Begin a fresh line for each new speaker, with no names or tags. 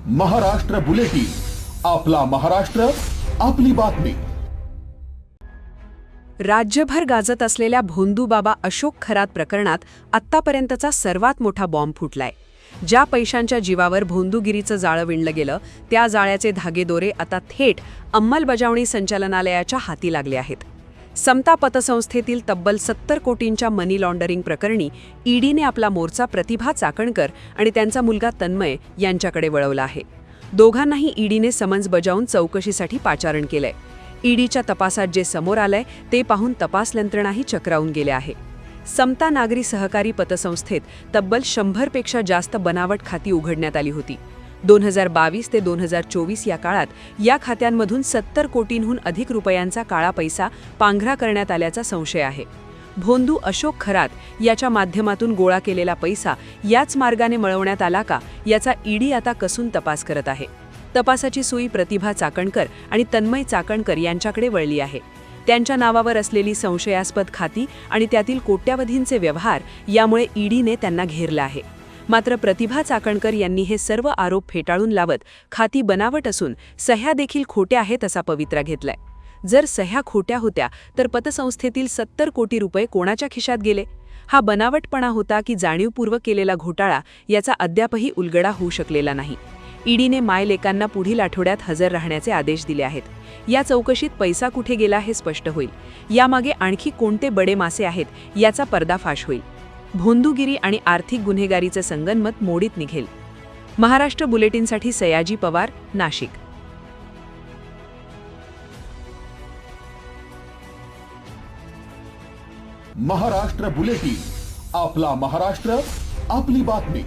Maharashtra bulletin, आपला महाराष्ट्र, आपली बातमी।
राज्यभर गाजत असलेल्या भोंदूबाबा अशोक खरात प्रकरणात आत्तापर्यंतचा सर्वात मोठा बॉम्ब फुटलाय। ज्या पैशांच्या जीवावर भोंदूगिरीचं जाळं विणलं गेलं, त्या जाळ्याचे धागेदोरे आता थेट अंमलबजावणी संचालनालयाच्या हाती लागले आहेत। समता पतसंस्थेतील तब्बल 70 कोटींच्या मनी लॉन्डरिंग प्रकरणी ईडीने आपला मोर्चा प्रतिभा चाकणकर आणि त्यांचा मुलगा तन्मय यांच्याकडे वळवला आहे। दोघांनाही ईडीने समन्स बजावून चौकशीसाठी पाचारण केलंय। ईडीच्या तपासात जे समोर आलंय ते पाहून तपास यंत्रणाही चक्रावून गेल्या आहे। समता नागरी सहकारी पतसंस्थेत तब्बल 100 पेक्षा जास्त बनावट खाती उघडण्यात आली होती। 2022 ते 2024 या काळात या खात्यांमधून 70 कोटींहून अधिक रुपयांचा काळा पैसा पांघरा करण्यात आल्याचा संशय आहे। भोंदू अशोक खरात याच्या माध्यमातून गोळा केलेला पैसा याच मार्गाने मिळवण्यात आला का, याचा ईडी आता कसून तपास करत आहे। तपासाची सुई प्रतिभा चाकणकर आणि तन्मय चाकणकर यांच्याकडे वळली आहे। त्यांच्या नावावर असलेली संशयास्पद खाती आणि त्यातील कोट्यावधींचे व्यवहार यामुळे ईडीने त्यांना घेरलं आहे। मात्र प्रतिभा चाकणकर यांनी हे सर्व आरोप फेटाळून लावत खाती बनावट असून सह्या देखील खोट्या आहेत असा पवित्रा घेतलाय। जर सह्या खोट्या होत्या तर पतसंस्थेतील 70 कोटी रुपये कोणाच्या खिशात गेले? हा बनावटपणा होता की जाणीवपूर्वक केलेला घोटाळा, याचा अद्यापही उलगडा होऊ शकलेला नाही। ईडीने मायलेकांना पुढील आठवड्यात हजर राहण्याचे आदेश दिले आहेत। या चौकशीत पैसा कुठे गेला हे स्पष्ट होईल। यामागे आणखी कोणते बडे मासे आहेत याचा पर्दाफाश होईल। भोंदूगिरी आणि आर्थिक गुन्हेगारीचे संगनमत मोडीत निघेल। महाराष्ट्र बुलेटिनसाठी सयाजी पवार, नाशिक।
महाराष्ट्र बुलेटिन, आपला महाराष्ट्र, आपली बातमी।